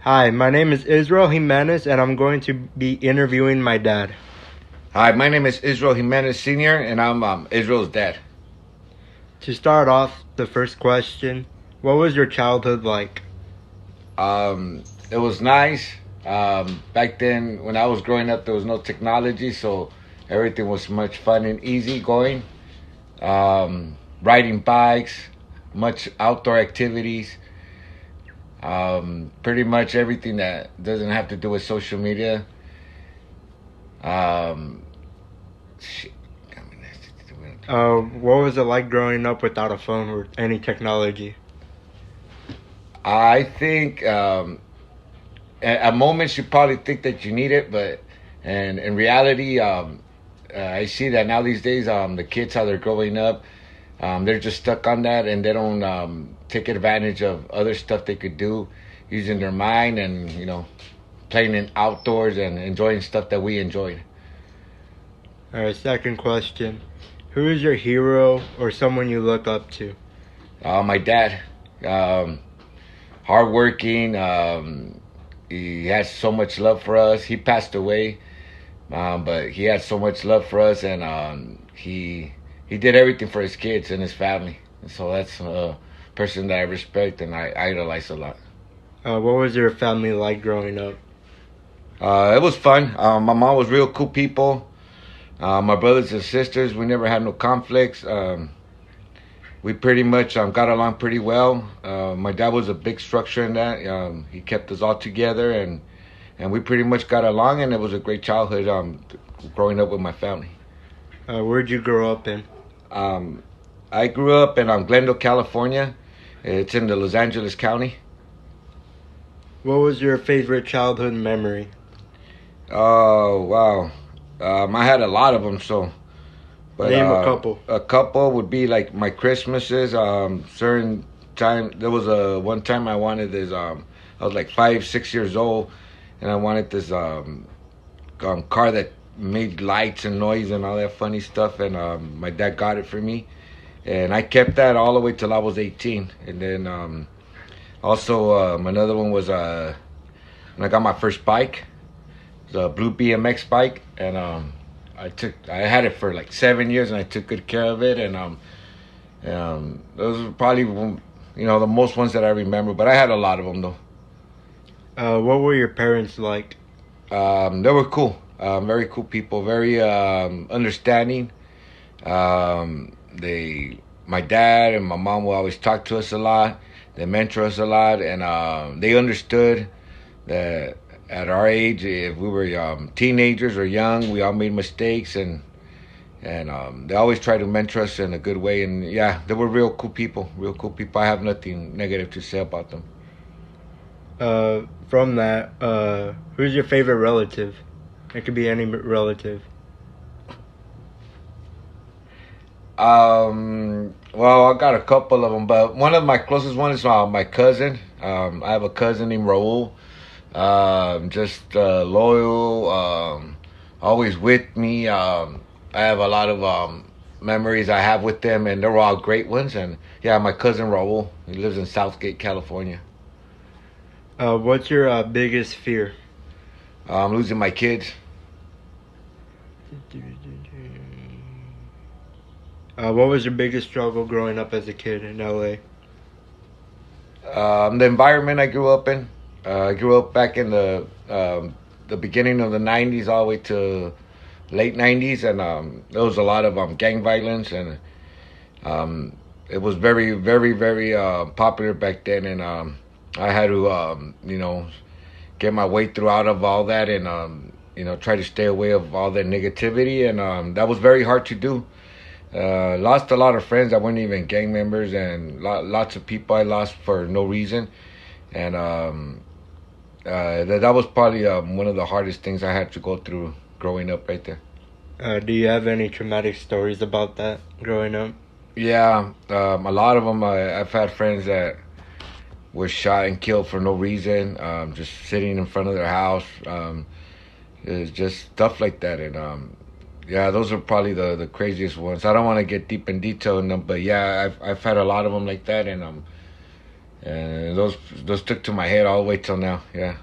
Hi, my name is Israel Jimenez, and I'm going to be interviewing my dad. Hi, my name is Israel Jimenez Sr., and I'm Israel's dad. To start off, the first question, what was your childhood like? It was nice. Back then, when I was growing up, there was no technology, so everything was much fun and easy going. Riding bikes, much outdoor activities, pretty much everything that doesn't have to do with social media. Um, shit. What was it like growing up without a phone or any technology? I think at moments you probably think that you need it, but and in reality, I see that now these days, the kids how they're growing up, they're just stuck on that, and they don't take advantage of other stuff they could do using their mind and playing in outdoors and enjoying stuff that we enjoyed. Alright, second question, who is your hero or someone you look up to? My dad, hardworking. He has so much love for us. He passed away, but he had so much love for us, and he did everything for his kids and his family. And so that's a person that I respect and I idolize a lot. What was your family like growing up? It was fun. My mom was real cool people. My brothers and sisters, we never had no conflicts. We pretty much got along pretty well. My dad was a big structure in that. He kept us all together, and we pretty much got along, and it was a great childhood growing up with my family. Where'd you grow up in? I grew up in Glendale, California. It's in the Los Angeles County. What was your favorite childhood memory? Oh, wow. I had a lot of them, but Name a couple. A couple would be like my Christmases. Certain time there was one time I wanted this. I was like 5, 6 years old, and I wanted this car that made lights and noise and all that funny stuff. And my dad got it for me, and I kept that all the way till I was 18. And then also another one was when I got my first bike. It was a blue BMX bike, and I had it for like 7 years, and I took good care of it. And those are probably the most ones that I remember. But I had a lot of them though. What were your parents like? They were cool, very cool people, very understanding. My dad and my mom will always talk to us a lot. They mentor us a lot, and they understood that at our age, if we were teenagers or young, we all made mistakes, and they always try to mentor us in a good way. And yeah, they were real cool people, real cool people. I have nothing negative to say about them. From that, who's your favorite relative? It could be any relative. Well, I got a couple of them, but one of my closest ones is my cousin. I have a cousin named Raul. Just loyal, always with me. I have a lot of memories I have with them, and they're all great ones. And yeah, my cousin Raul, he lives in Southgate, California. What's your biggest fear? I'm losing my kids. What was your biggest struggle growing up as a kid in LA? The environment I grew up in. I grew up back in the beginning of the '90s, all the way to late '90s, and there was a lot of gang violence, and it was very, very, very popular back then, and I had to, get my way through out of all that, and try to stay away of all that negativity, and that was very hard to do. Lost a lot of friends that weren't even gang members, and lots of people I lost for no reason, and that was probably one of the hardest things I had to go through growing up right there. Do you have any traumatic stories about that growing up? Yeah, a lot of them. I've had friends that were shot and killed for no reason, just sitting in front of their house. It's just stuff like that, and yeah, those are probably the craziest ones. I don't want to get deep in detail in them, but yeah, I've had a lot of them like that, and And those took to my head all the way till now. Yeah.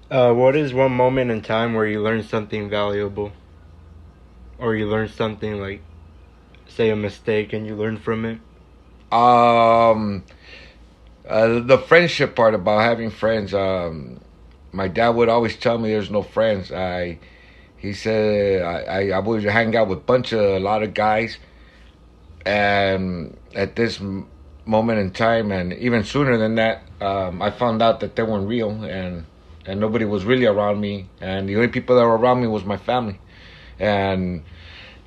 What is one moment in time where you learned something valuable, or you learned something like, say, a mistake, and you learned from it? Um, the friendship part about having friends. My dad would always tell me there's no friends. He said I would hang out with a lot of guys, and at this moment in time, and even sooner than that, I found out that they weren't real, and nobody was really around me, and the only people that were around me was my family, and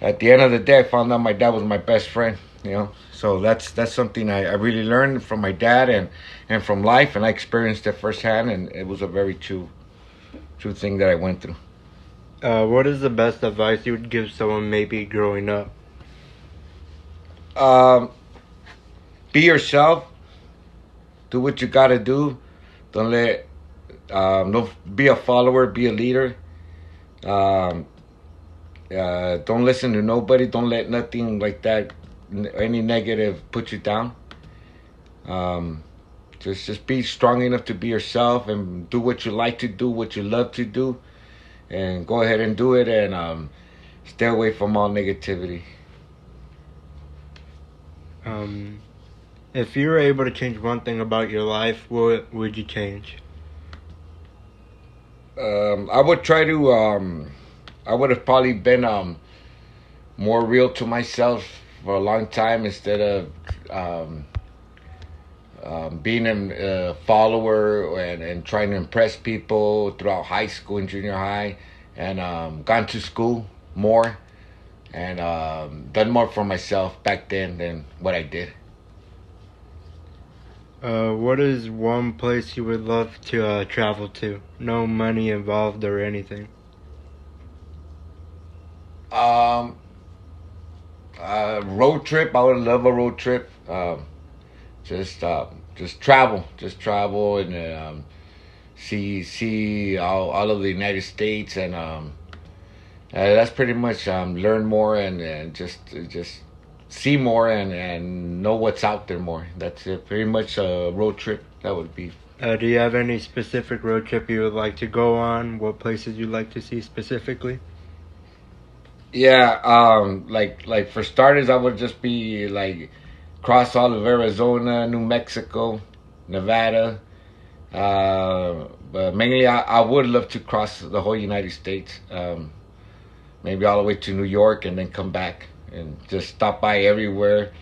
at the end of the day, I found out my dad was my best friend. You know, so that's something I really learned from my dad and from life, and I experienced it firsthand, and it was a very true thing that I went through. What is the best advice you would give someone maybe growing up? Um, be yourself. Do what you gotta do. Don't let no be a follower. Be a leader. Um, don't listen to nobody. Don't let nothing like that, any negative, put you down. Um, just be strong enough to be yourself and do what you like to do, what you love to do, and go ahead and do it. And stay away from all negativity. Um, if you were able to change one thing about your life, what would you change? I would try to. I would have probably been more real to myself for a long time instead of being a follower and trying to impress people throughout high school and junior high, and gone to school more and done more for myself back then than what I did. What is one place you would love to travel to? No money involved or anything. Um, Road trip. I would love a road trip. Just just travel and see all of the United States, and that's pretty much learn more and just see more and know what's out there more. That's it. Pretty much a road trip. That would be. Do you have any specific road trip you would like to go on? What places you'd like to see specifically? Yeah, like for starters, I would just be like cross all of Arizona, New Mexico, Nevada. But mainly, I would love to cross the whole United States. Maybe all the way to New York and then come back and just stop by everywhere.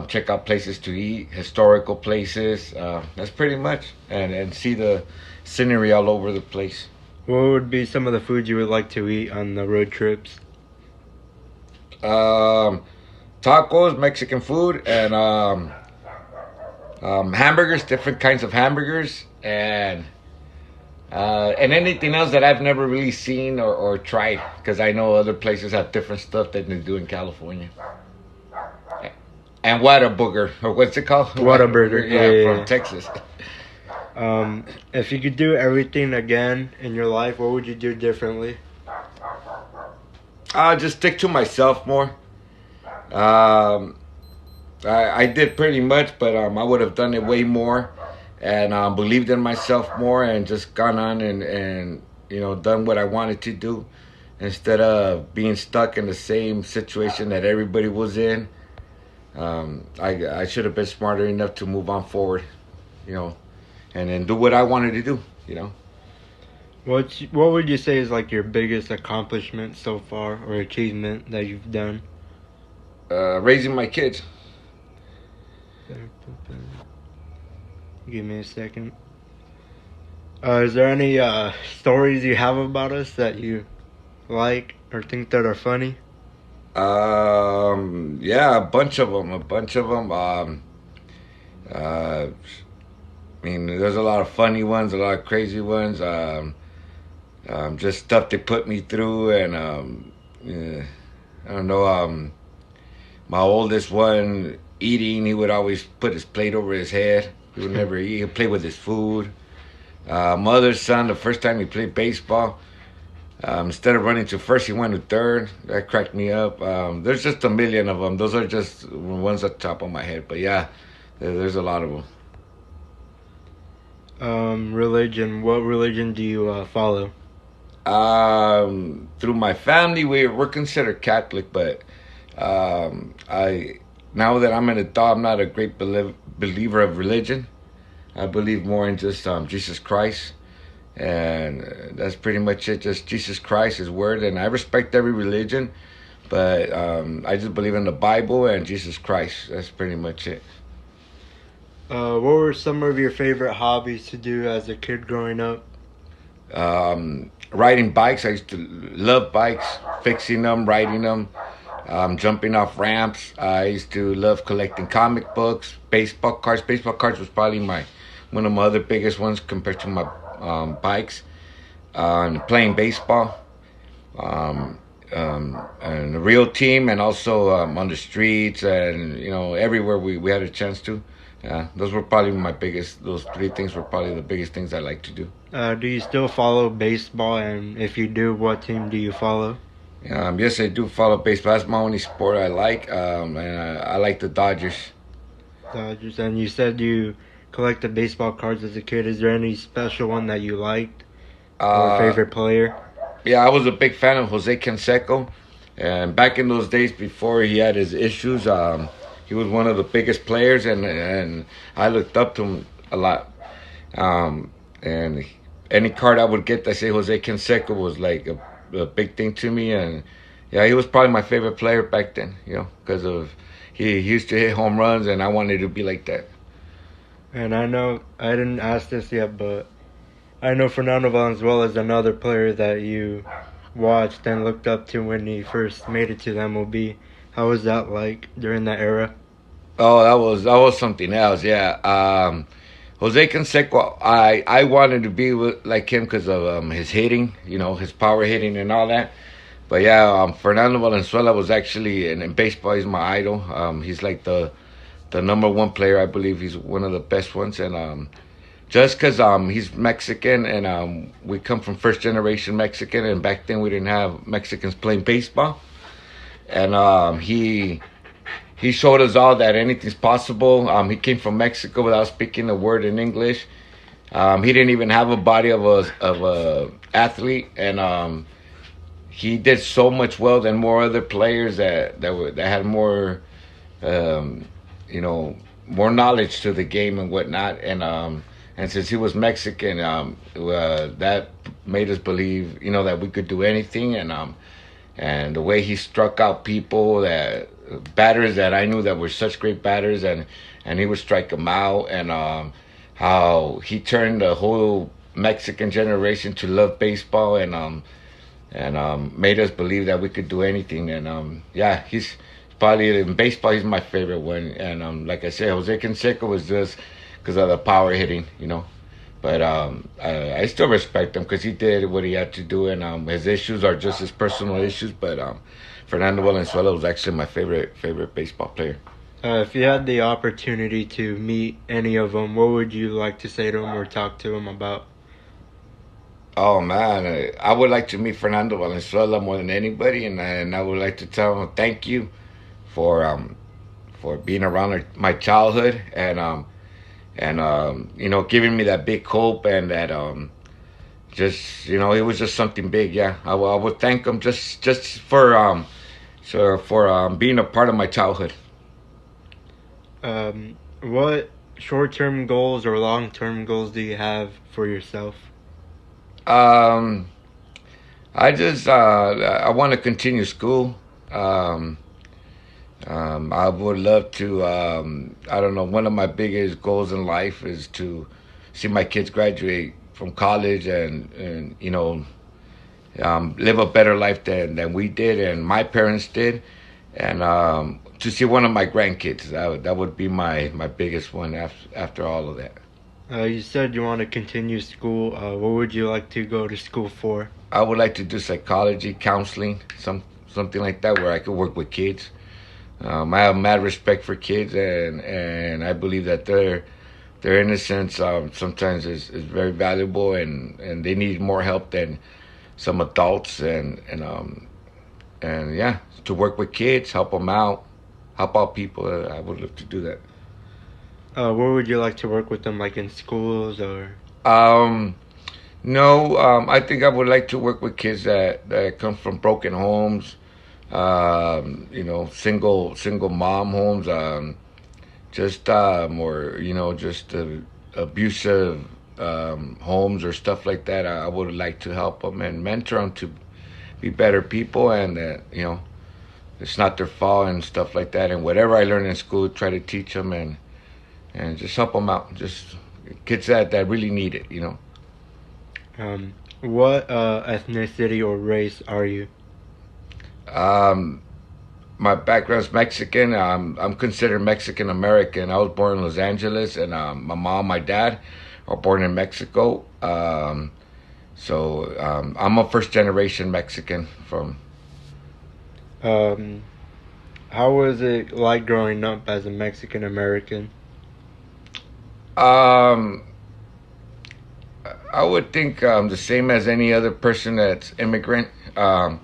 Check out places to eat, historical places. That's pretty much, and see the scenery all over the place. What would be some of the foods you would like to eat on the road trips? Um, Tacos, Mexican food, and hamburgers, different kinds of hamburgers, and anything else that I've never really seen or tried, because I know other places have different stuff that they do in California. And Whataburger, or what's it called? Whataburger, Yeah, from yeah. Texas. If you could do everything again in your life, what would you do differently? I'll just stick to myself more. Um, I did pretty much, but I would have done it way more, and believed in myself more, and just gone on and done what I wanted to do instead of being stuck in the same situation that everybody was in. I should have been smarter enough to move on forward, you know, and then do what I wanted to do, you know. What would you say is like your biggest accomplishment so far or achievement that you've done? Raising my kids. Give me a second. Is there any stories you have about us that you like or think that are funny? Yeah, a bunch of them. I mean, there's a lot of funny ones, a lot of crazy ones. Just stuff they put me through, and yeah, I don't know. My oldest one eating, he would always put his plate over his head. He would never eat. He'd play with his food. My other son, the first time he played baseball, instead of running to first, he went to third. That cracked me up. There's just a million of them. Those are just ones at the top of my head. But yeah, There's a lot of them. Religion. What religion do you follow? Through my family, we're considered Catholic, but I now that I'm an adult, I'm not a great believer of religion. I believe more in just Jesus Christ, and that's pretty much it. Just Jesus Christ, His word, and I respect every religion, but I just believe in the Bible and Jesus Christ. That's pretty much it. What were some of your favorite hobbies to do as a kid growing up? Riding bikes. I used to love bikes, fixing them, riding them, jumping off ramps. I used to love collecting comic books, baseball cards. Baseball cards was probably one of my other biggest ones compared to my bikes. And playing baseball, and the real team, and also on the streets, and everywhere we had a chance to. Yeah, those were probably my biggest. Those three things were probably the biggest things I like to do. Do you still follow baseball? And if you do, what team do you follow? Yes, I do follow baseball. That's my only sport I like, and I like the Dodgers. Dodgers. And you said you collected baseball cards as a kid. Is there any special one that you liked or favorite player? Yeah, I was a big fan of Jose Canseco, and back in those days before he had his issues, he was one of the biggest players, and I looked up to him a lot. And any card I would get that say Jose Canseco was like a big thing to me, and yeah, he was probably my favorite player back then. Because of he used to hit home runs, and I wanted to be like that. And I know I didn't ask this yet, but I know Fernando Valenzuela is another player that you watched and looked up to when he first made it to the MLB. How was that like during that era? Oh, that was something else. Yeah. Jose Canseco, I wanted to be like him because of his hitting, his power hitting and all that. But yeah, Fernando Valenzuela was actually in baseball. He's my idol. He's like the number one player. I believe he's one of the best ones. And just because he's Mexican, and we come from first generation Mexican, and back then we didn't have Mexicans playing baseball, and he showed us all that anything's possible. He came from Mexico without speaking a word in English. He didn't even have a body of a athlete, and he did so much well than more other players that had more, more knowledge to the game and whatnot. And since he was Mexican, that made us believe, that we could do anything. And the way he struck out people, that batters that I knew that were such great batters, and he would strike them out, and how he turned the whole Mexican generation to love baseball, and made us believe that we could do anything. And yeah, he's probably in baseball. He's my favorite one. And like I said, Jose Canseco was just because of the power hitting, But I still respect him because he did what he had to do, and his issues are just his personal issues. But Fernando Valenzuela was actually my favorite baseball player. If you had the opportunity to meet any of them, what would you like to say to them or talk to them about? Oh man, I would like to meet Fernando Valenzuela more than anybody, and I would like to tell him thank you for being around my childhood, and giving me that big hope, and that just it was just something big. Yeah, I would thank him just for being a part of my childhood. What short-term goals or long-term goals do you have for yourself? I just I want to continue school. I would love to. I don't know. One of my biggest goals in life is to see my kids graduate from college, and live a better life than we did and my parents did, and to see one of my grandkids. That would be my biggest one after all of that. You said you want to continue school. What would you like to go to school for? I would like to do psychology, counseling, something like that, where I could work with kids. I have mad respect for kids, and I believe that their innocence sometimes is very valuable, and they need more help than some adults, and yeah, to work with kids, help them out, help out people. I would love to do that. Where would you like to work with them, like in schools or? Um, no, I think I would like to work with kids that come from broken homes, single mom homes, just or just abusive homes or stuff like that. I would like to help them and mentor them to be better people, and that it's not their fault and stuff like that. And whatever I learn in school, try to teach them and just help them out. Just kids that really need it. What ethnicity or race are you? Um, my background's Mexican. I'm considered Mexican American. I was born in Los Angeles, and my mom, my dad are born in Mexico. So I'm a first generation Mexican from. Um, how was it like growing up as a Mexican American? Um, I would think the same as any other person that's immigrant. It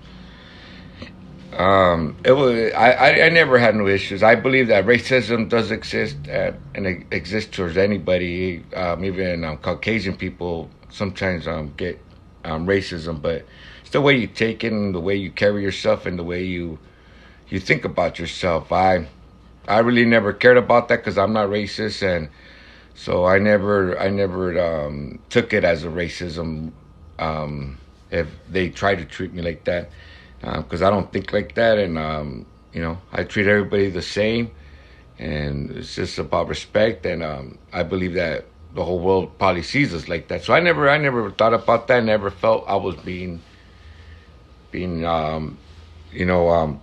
was I never had no issues. I believe that racism does exist and it exists towards anybody, even Caucasian people sometimes get racism, but it's the way you take it and the way you carry yourself and the way you think about yourself. I really never cared about that because I'm not racist, and so I never took it as a racism if they try to treat me like that because I don't think like that, and I treat everybody the same, and it's just about respect, and I believe that the whole world probably sees us like that. So I never thought about that. Never felt I was being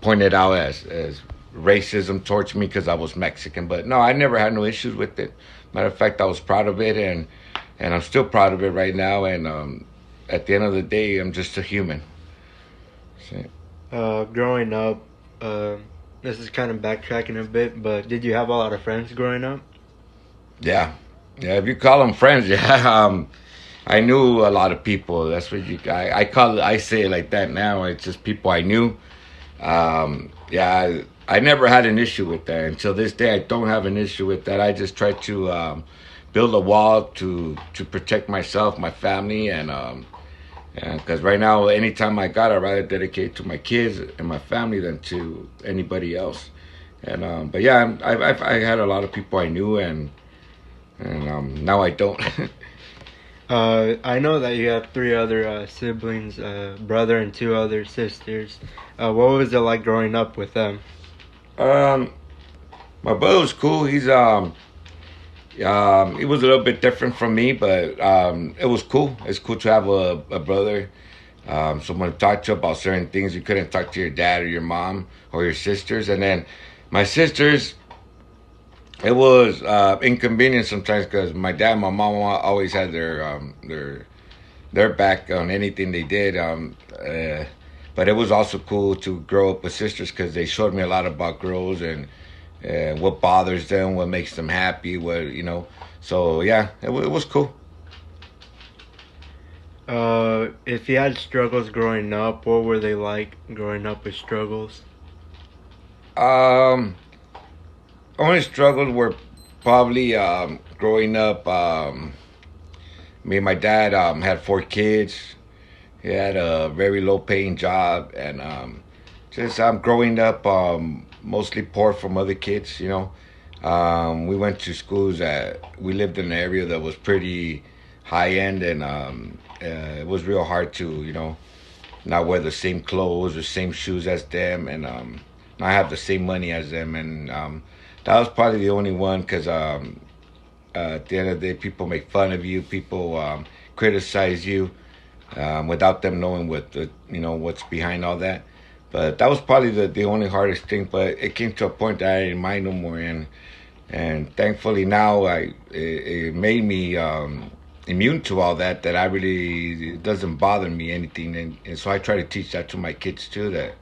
pointed out as racism towards me because I was Mexican. But no, I never had no issues with it. Matter of fact, I was proud of it, and I'm still proud of it right now. And at the end of the day, I'm just a human. Growing up, this is kind of backtracking a bit, but did you have a lot of friends growing up? Yeah, yeah. If you call them friends, yeah. I knew a lot of people. That's what I call it. I say it like that now. It's just people I knew. Yeah, I never had an issue with that. Until this day, I don't have an issue with that. I just try to build a wall to protect myself, my family, and because right now, anytime I got, I'd rather dedicate to my kids and my family than to anybody else. And but yeah, I had a lot of people I knew, and now I don't. I know that you have three other siblings, brother and two other sisters. What was it like growing up with them? um, my brother was cool. He was a little bit different from me, but it was cool. It's cool to have a brother, someone to talk to about certain things you couldn't talk to your dad or your mom or your sisters. And then my sisters, it was inconvenient sometimes because my dad and my mom always had their back on anything they did. But it was also cool to grow up with sisters because they showed me a lot about girls and what bothers them, what makes them happy, So yeah, it was cool. If you had struggles growing up, what were they like growing up with struggles? Um, Only struggles were probably growing up. Me and my dad had four kids. He had a very low paying job, and just growing up mostly poor from other kids. We went to schools that we lived in an area that was pretty high end, and it was real hard to not wear the same clothes or same shoes as them, and not have the same money as them, and that was probably the only one because at the end of the day, people make fun of you, people criticize you without them knowing what's behind all that. But that was probably the only hardest thing. But it came to a point that I didn't mind no more, and thankfully now it made me immune to all that. That I really it doesn't bother me anything, and so I try to teach that to my kids too. That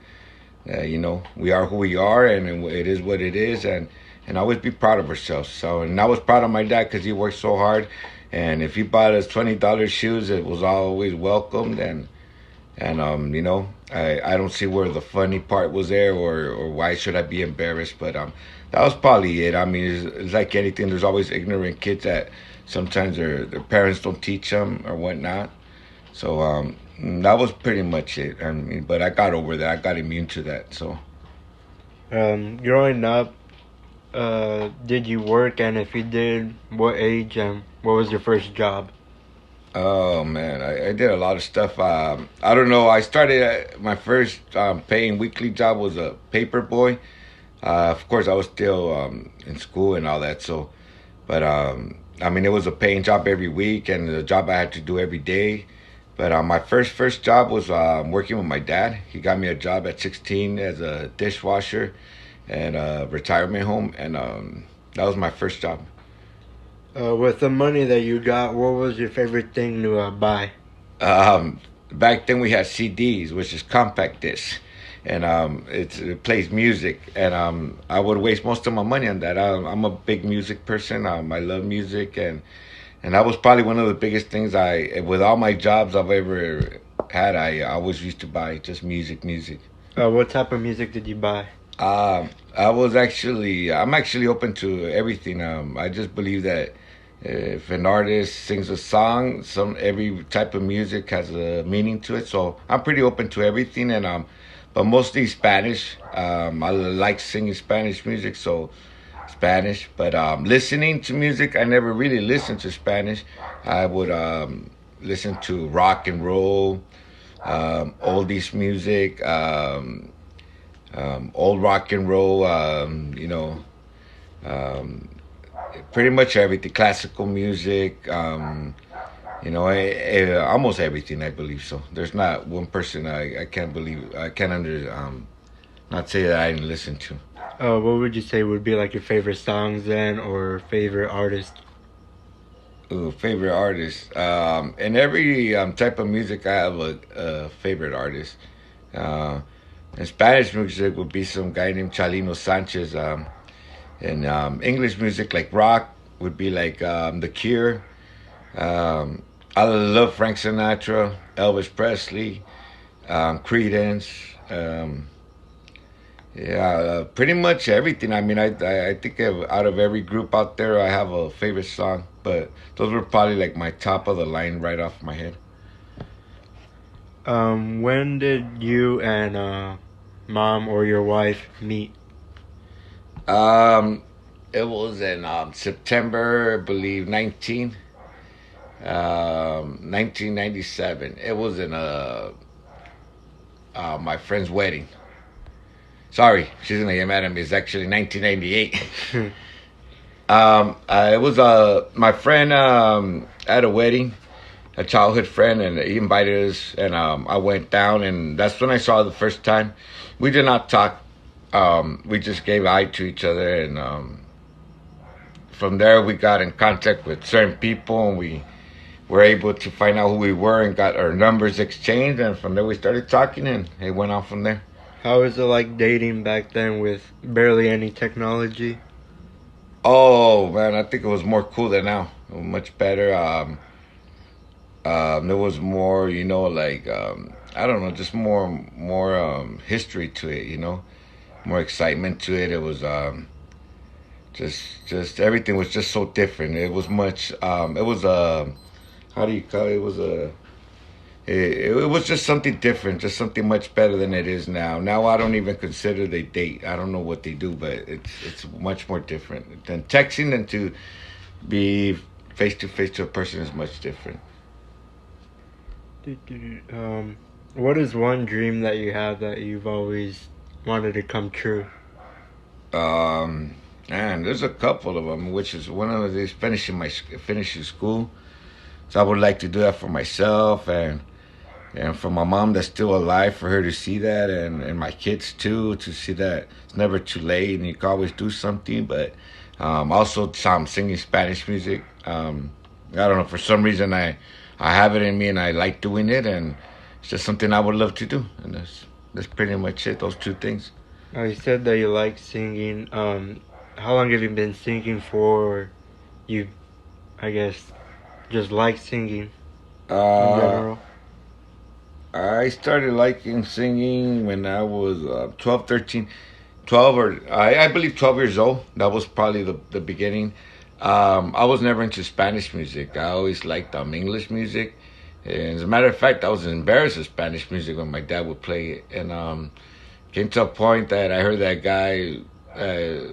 we are who we are, and it is what it is, and always be proud of ourselves. So, and I was proud of my dad because he worked so hard, and if he bought us $20 shoes, it was always welcomed, And I don't see where the funny part was there, or why should I be embarrassed. But that was probably it. I mean, it's like anything. There's always ignorant kids that sometimes their parents don't teach them or whatnot. So that was pretty much it. I mean, but I got over that. I got immune to that. So Growing up, did you work, and if you did, what age, and what was your first job? oh man, I did a lot of stuff. I don't know. I started my first paying weekly job was a paper boy. Of course, I was still in school and all that. So, but I mean, it was a paying job every week, and the job I had to do every day. But my first job was working with my dad. He got me a job at 16 as a dishwasher at a retirement home, and that was my first job. With the money that you got, what was your favorite thing to buy? Back then we had CDs, which is compact disc, and it plays music, and I would waste most of my money on that. I'm a big music person. I love music, and that was probably one of the biggest things with all my jobs I've ever had. I always used to buy just music. What type of music did you buy? I'm actually open to everything. I just believe that if an artist sings a song, every type of music has a meaning to it. So I'm pretty open to everything, and but mostly Spanish. I like singing Spanish music, so Spanish. But listening to music, I never really listened to Spanish. I would listen to rock and roll, oldies music. Old rock and roll, um, pretty much everything, classical music, almost everything. I believe so. There's not one person I can't believe I can't not say that I didn't listen to. What would you say would be like your favorite songs then, or favorite artist? Ooh, favorite artist. In every type of music, I have a favorite artist. Uh, in Spanish music would be some guy named Chalino Sanchez. And English music, like rock, would be like The Cure. I love Frank Sinatra, Elvis Presley, Creedence. Pretty much everything. I mean, I think out of every group out there, I have a favorite song. But those were probably like my top of the line right off my head. When did you and mom or your wife meet? It was in September, I believe, 1997. It was in my friend's wedding. Sorry, she's gonna get mad at me. It's actually 1998. It was my friend at a wedding, a childhood friend, and he invited us, and I went down, and that's when I saw her the first time. We did not talk. We just gave eye to each other, and from there we got in contact with certain people, and we were able to find out who we were and got our numbers exchanged, and from there we started talking, and it went on from there. How was it like dating back then with barely any technology? Oh man, I think it was more cool than now. It was much better. There was more, like I don't know, just more history to it. More excitement to it. It was just everything was just so different. It was much. It was how do you call it? It was it was just something different, just something much better than it is now. Now I don't even consider they date. I don't know what they do, but it's much more different than texting, than to be face to face to a person is much different. What is one dream that you have that you've always wanted to come true? Man, there's a couple of them, which is one of them is finishing school. So I would like to do that for myself and for my mom that's still alive, for her to see that, and my kids too, to see that it's never too late and you can always do something. But also singing Spanish music. I don't know, for some reason I have it in me and I like doing it, and it's just something I would love to do. And that's pretty much it. Those two things. You said that you like singing. How long have you been singing for? You, I guess, just like singing in Uh, general. I started liking singing when I was 12, 13, 12 or I believe 12 years old. That was probably the beginning. I was never into Spanish music. I always liked English music. And as a matter of fact, I was embarrassed of Spanish music when my dad would play it. And came to a point that I heard that guy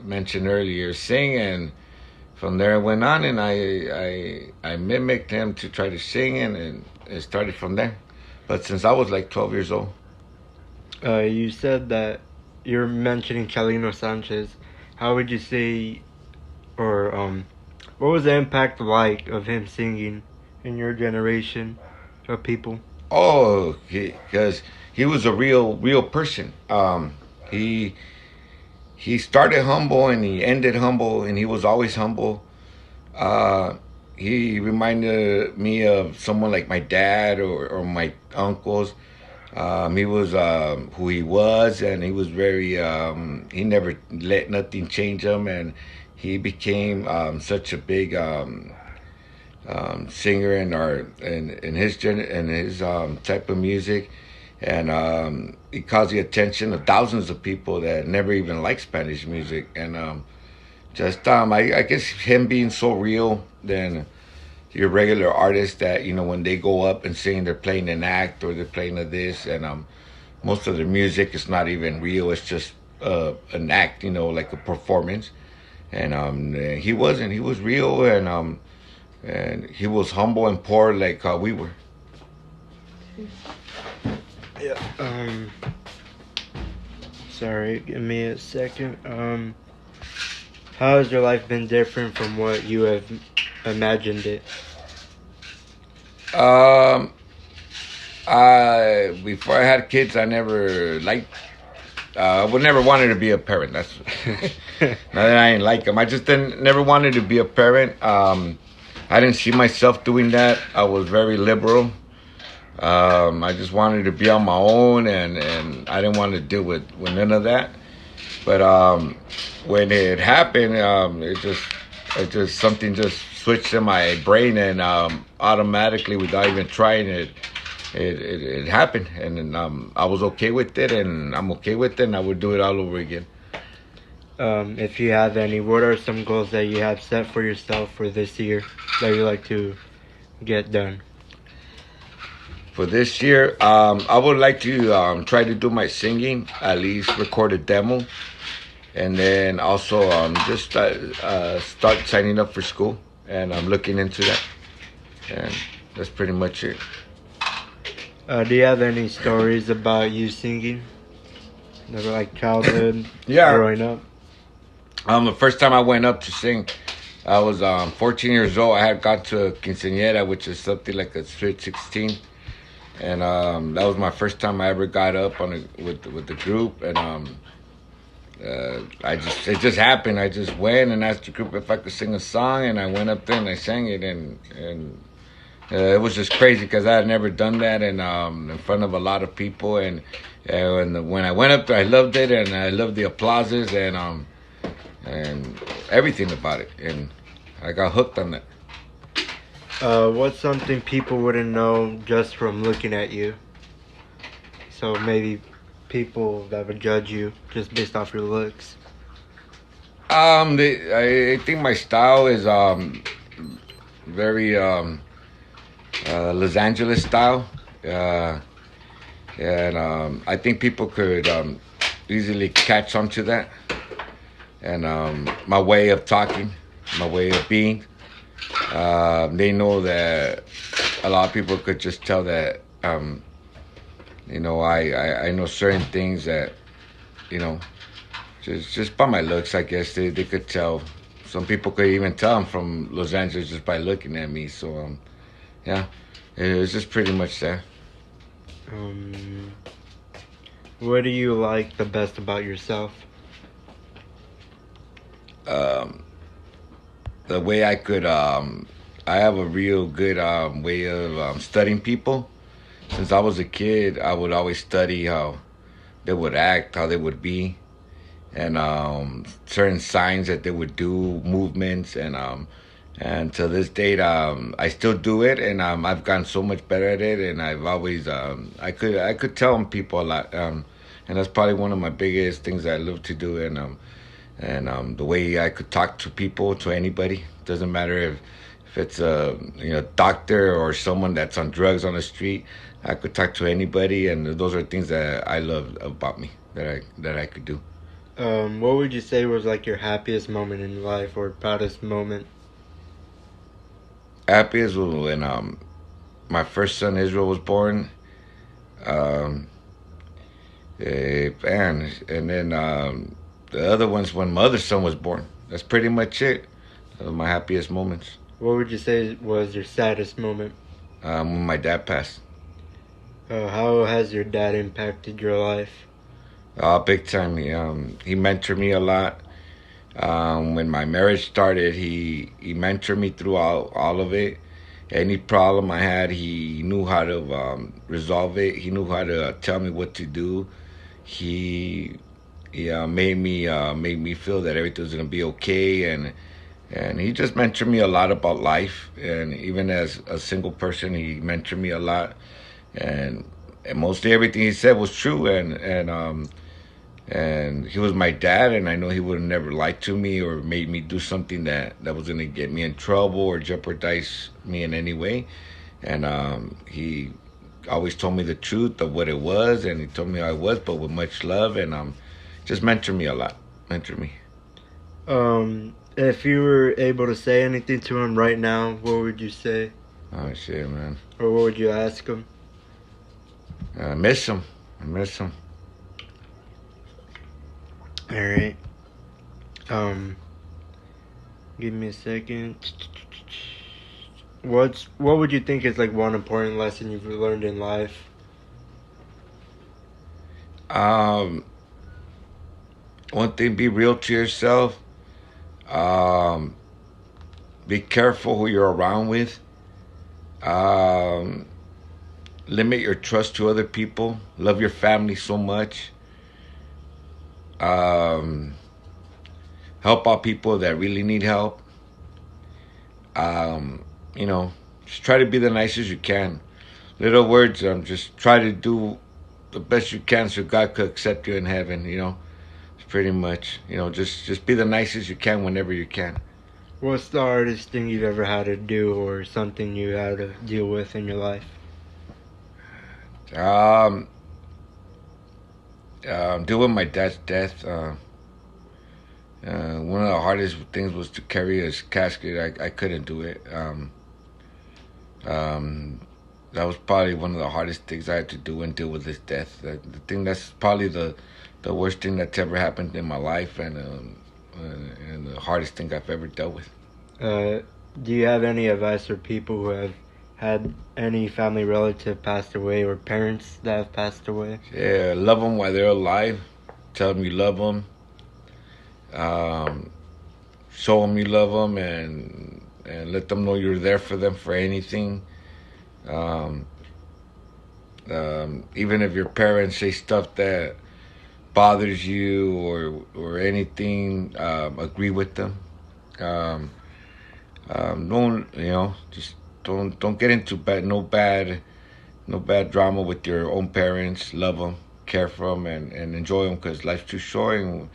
mentioned earlier sing, and from there it went on, and I mimicked him to try to sing, and it started from there. But since I was like 12 years old. You said that you're mentioning Chalino Sanchez. How would you say, or what was the impact like of him singing in your generation of people? Oh, because he was a real person. He he started humble and he ended humble, and he was always humble. He reminded me of someone like my dad or my uncles. He was who he was, and he was very. He never let nothing change him, and he became such a big singer in his type of music, and he caused the attention of thousands of people that never even liked Spanish music, and I guess him being so real than your regular artist that when they go up and sing, they're playing an act or they're playing a this, and most of their music is not even real. It's just an act, like a performance. And he wasn't. He was real, and he was humble and poor like we were. Yeah. Sorry, give me a second. How has your life been different from what you have imagined it? I before I had kids, I never liked. I would never wanted to be a parent. That's not that I didn't like them. I just didn't never wanted to be a parent. I didn't see myself doing that. I was very liberal. I just wanted to be on my own, and I didn't want to deal with none of that. But when it happened, it just something just switched in my brain, and automatically, without even trying it happened, and then, I was okay with it, and I'm okay with it, and I would do it all over again. If you have any, what are some goals that you have set for yourself for this year that you like to get done? For this year, I would like to try to do my singing, at least record a demo, and then also just start signing up for school, and I'm looking into that, and that's pretty much it. Do you have any stories about you singing? Never like childhood, Yeah. growing up? The first time I went up to sing, I was 14 years old. I had got to a quinceañera, which is something like a sweet 16, and that was my first time I ever got up with the group, and it just happened. I just went and asked the group if I could sing a song, and I went up there and I sang it, and it was just crazy because I had never done that in front of a lot of people, and when I went up there, I loved it, and I loved the applauses, and everything about it, and I got hooked on that. What's something people wouldn't know just from looking at you? So maybe people that would judge you just based off your looks. I think my style is very Los Angeles style, and I think people could easily catch on to that, and my way of talking, my way of being. They know that a lot of people could just tell that I know certain things that just by my looks. I guess they could tell. Some people could even tell I'm from Los Angeles just by looking at me. So yeah, it's just pretty much that. Um, what do you like the best about yourself? Um, the way I could I have a real good way of studying people. Since I was a kid, I would always study how they would act, how they would be, and certain signs that they would do, movements, and And to this date, I still do it, and I've gotten so much better at it. And I've always, I could tell people a lot, and that's probably one of my biggest things that I love to do. And the way I could talk to people, to anybody, doesn't matter if it's a doctor or someone that's on drugs on the street. I could talk to anybody, and those are things that I love about me, that I could do. What would you say was like your happiest moment in life or proudest moment? Happiest was when my first son Israel was born. Um, and then the other ones when my other son was born. That's pretty much it. Those are my happiest moments. What would you say was your saddest moment? When my dad passed. How has your dad impacted your life? Big time. He mentored me a lot. When my marriage started, he mentored me through all of it. Any problem I had, he knew how to resolve it. He knew how to tell me what to do. He made me feel that everything was gonna be okay, and he just mentored me a lot about life. And even as a single person, he mentored me a lot. And mostly everything he said was true. And he was my dad, and I know he would have never lied to me or made me do something that was gonna get me in trouble or jeopardize me in any way. And he always told me the truth of what it was, and he told me how I was, but with much love. And just mentored me a lot. Mentored me. If you were able to say anything to him right now, what would you say? Oh shit, man. Or what would you ask him? I miss him. I miss him. All right. Give me a second. What would you think is like one important lesson you've learned in life? Um, One thing: be real to yourself. Um, be careful who you're around with. Um, Limit your trust to other people. Love your family so much. Um, Help out people that really need help. Um, just try to be the nicest you can. Little words. Just try to do the best you can so God could accept you in heaven. It's pretty much. Just be the nicest you can whenever you can. What's the hardest thing you've ever had to do or something you had to deal with in your life? Um, Deal with my dad's death. One of the hardest things was to carry his casket. I couldn't do it. Um, that was probably one of the hardest things I had to do and deal with his death. That's probably the worst thing that's ever happened in my life, and the hardest thing I've ever dealt with. Uh, do you have any advice for people who have had any family relative passed away or parents that have passed away? Yeah, love them while they're alive. Tell them you love them. Um, Show them you love them, and let them know you're there for them for anything. Um, Even if your parents say stuff that bothers you or anything, agree with them. Um, don't just don't get into no bad drama with your own parents. Love them, care for them, and enjoy them, because life's too short, and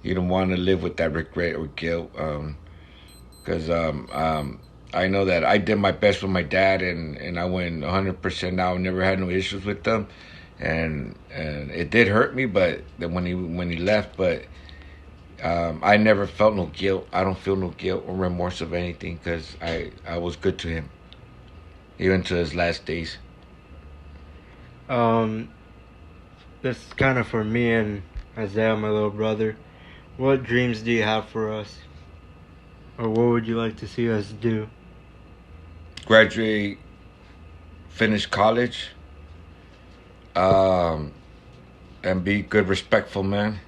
you don't want to live with that regret or guilt. Because I know that I did my best with my dad, and I went 100% now. Never had no issues with them, and it did hurt me, but then when he left, but I never felt no guilt. I don't feel no guilt or remorse of anything, because I was good to him, even to his last days. Um, this is kind of for me and Isaiah, my little brother. What dreams do you have for us? Or what would you like to see us do? Graduate, finish college, um, and be good, respectful man.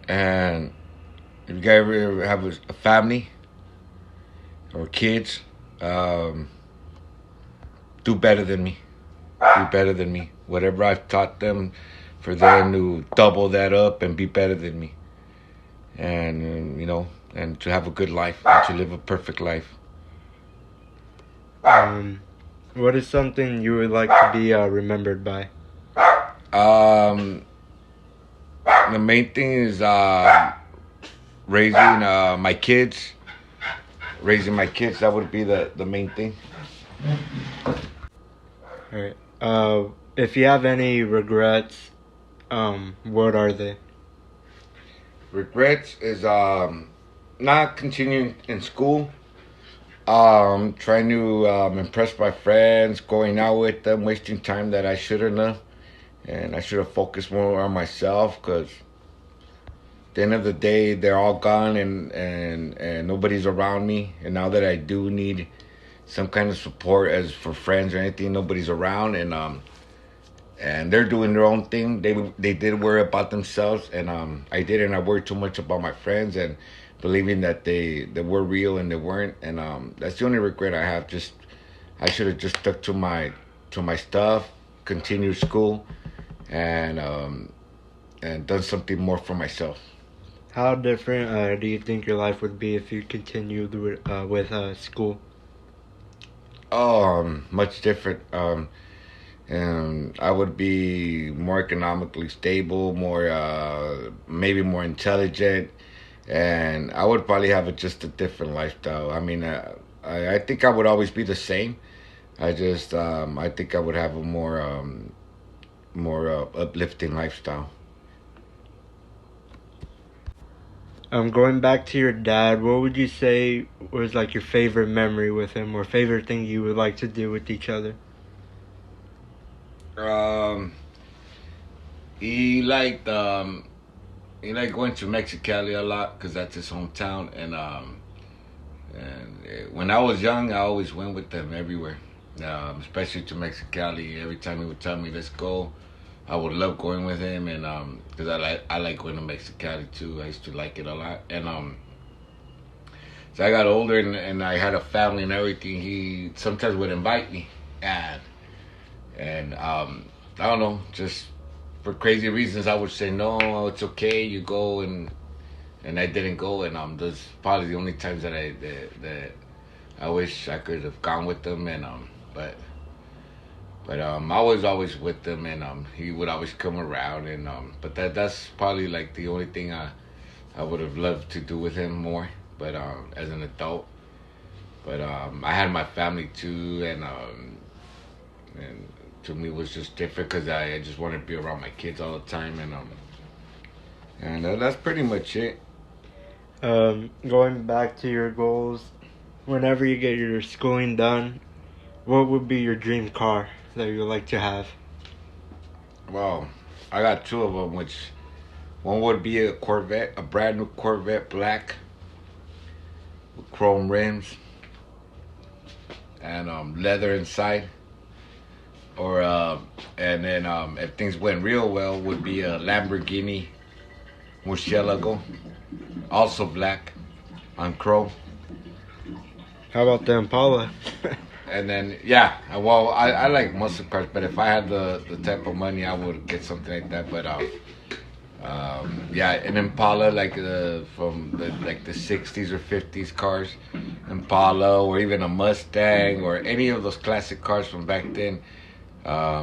And if you guys ever have a family or kids, do better than me. Be better than me. Whatever I've taught them, for them to double that up and be better than me. and and to have a good life, and to live a perfect life. What is something you would like to be remembered by? Um, the main thing is raising my kids. Raising my kids, that would be the main thing. All right. If you have any regrets, what are they? Regrets is not continuing in school. Trying to impress my friends, going out with them, wasting time that I shouldn't have, and I should have focused more on myself. Because at the end of the day, they're all gone, and nobody's around me. And now that I do need some kind of support, as for friends or anything, nobody's around, and they're doing their own thing. They did worry about themselves, and I didn't. I worried too much about my friends and believing that they were real and they weren't. And that's the only regret I have. Just I should have just stuck to my stuff, continued school, and done something more for myself. How different do you think your life would be if you continued with school? Much different. And I would be more economically stable, more maybe more intelligent, and I would probably have just a different lifestyle. I mean, I think I would always be the same. I think I would have a more uplifting lifestyle. Going back to your dad, what would you say was like your favorite memory with him, or favorite thing you would like to do with each other? Um, he liked going to Mexicali a lot because that's his hometown, and when I was young, I always went with them everywhere, especially to Mexicali. Every time he would tell me let's go, I would love going with him, and because I like going to Mexicali too. I used to like it a lot, and so I got older and I had a family and everything. He sometimes would invite me, and I don't know, just for crazy reasons, I would say no, it's okay, you go, and I didn't go, and those probably the only times that I wish I could have gone with them, and but I was always with them, and he would always come around, and but that's probably like the only thing I would have loved to do with him more, but as an adult, but I had my family too, and to me it was just different because I just wanted to be around my kids all the time, and that's pretty much it. Going back to your goals, whenever you get your schooling done, what would be your dream car that you would like to have? Well, I got two of them, which one would be a Corvette, a brand new Corvette black with chrome rims and leather inside. Or and then if things went real well, would be a Lamborghini Murcielago, also black on chrome. How about the Impala? And then yeah, well I like muscle cars, but if I had the type of money, I would get something like that. But yeah, an Impala like from the 60s or 50s cars, Impala or even a Mustang or any of those classic cars from back then. I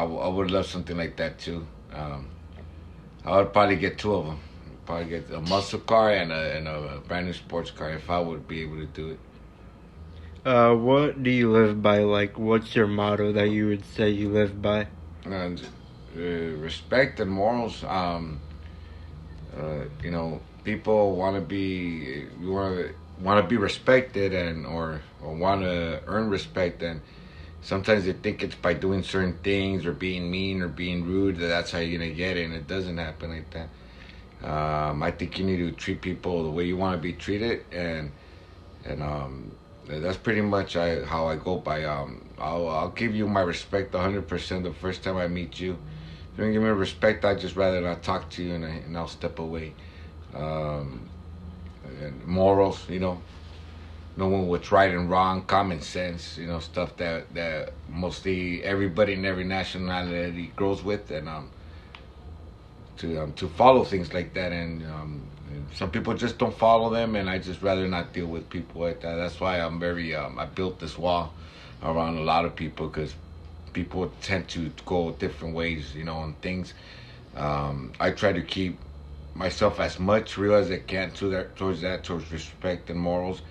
would love something like that too. I would probably get two of them. Probably get a muscle car and a brand new sports car if I would be able to do it. What do you live by? Like, what's your motto that you would say you live by? And respect and morals. People want to be you want to be respected or want to earn respect, and sometimes they think it's by doing certain things or being mean or being rude that's how you're gonna get it, and it doesn't happen like that. I think you need to treat people the way you want to be treated, and that's pretty much how I go by. I'll give you my respect 100% the first time I meet you. If you don't give me respect, I'd just rather not talk to you, and I'll step away. Um, and morals, knowing what's right and wrong, common sense, stuff that mostly everybody in every nationality grows with, and to follow things like that, and some people just don't follow them, and I just rather not deal with people like that. That's why I'm very I built this wall around a lot of people, because people tend to go different ways, on things. I try to keep myself as much real as I can towards respect and morals,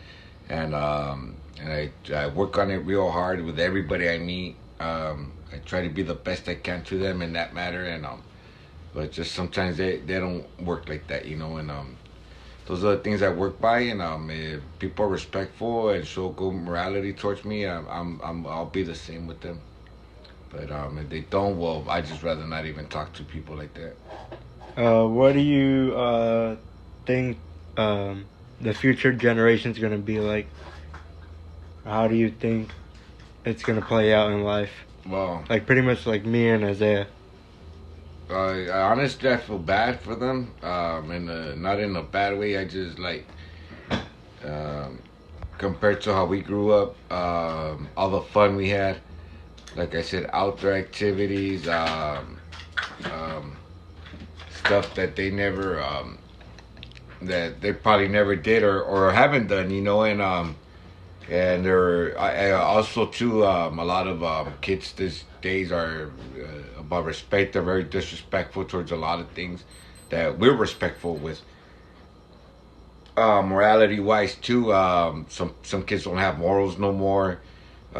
and I work on it real hard with everybody I meet. I try to be the best I can to them in that matter, and but just sometimes they don't work like that, and those are the things I work by. And if people are respectful and show good morality towards me, I'll be the same with them. But if they don't, well, I just rather not even talk to people like that. What do you think the future generation's gonna be like? How do you think it's gonna play out in life? Well, Like pretty much like me and Isaiah. honestly, I feel bad for them. Not in a bad way. I just like, compared to how we grew up, all the fun we had. Like I said, outdoor activities, stuff that they never, that they probably never did or haven't done, and I also too, a lot of kids these days are about respect. They're very disrespectful towards a lot of things that we're respectful with. Morality wise too, some kids don't have morals no more. They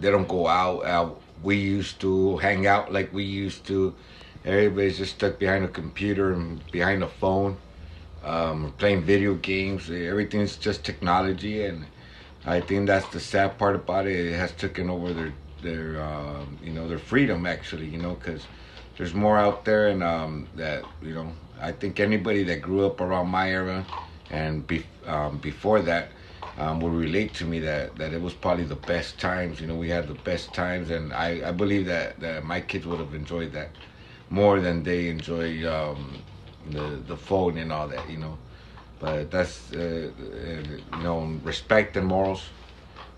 don't go out. We used to hang out like we used to. Everybody's just stuck behind a computer and behind a phone, playing video games. Everything's just technology, and I think that's the sad part about it. It has taken over their freedom, actually. Because there's more out there, and that I think anybody that grew up around my era and before that will relate to me that it was probably the best times. We had the best times, and I believe that my kids would have enjoyed that more than they enjoy the phone and all that. But that's respect and morals,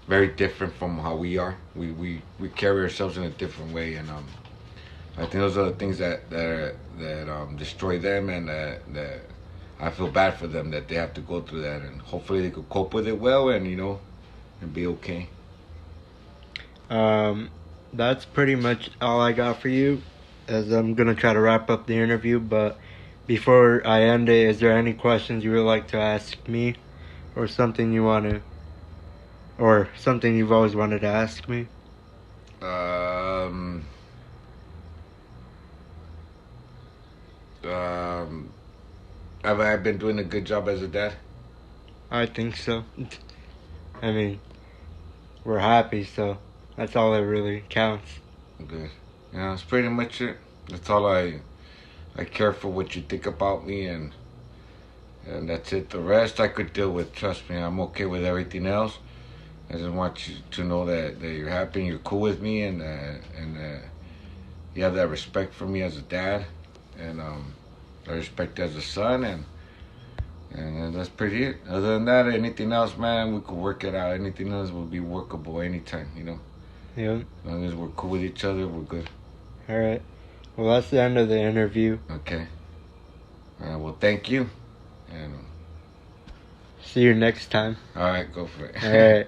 very different from how we are. We carry ourselves in a different way, and I think those are the things that destroy them, and that I feel bad for them that they have to go through that, and hopefully they could cope with it well, and and be okay. That's pretty much all I got for you, as I'm gonna try to wrap up the interview. But before I end it, is there any questions you would like to ask me, or something or something you've always wanted to ask me? Have I been doing a good job as a dad? I think so. I mean, we're happy, so that's all that really counts. Good. Yeah, that's pretty much it. That's all I care for what you think about me, and that's it. The rest I could deal with. Trust me, I'm okay with everything else. I just want you to know that you're happy and you're cool with me, and you have that respect for me as a dad, and I respect you as a son, and that's pretty it. Other than that, anything else, man, we could work it out. Anything else will be workable anytime, Yeah. As long as we're cool with each other, we're good. All right. Well, that's the end of the interview. Okay. Well, thank you. And see you next time. All right, go for it. All right.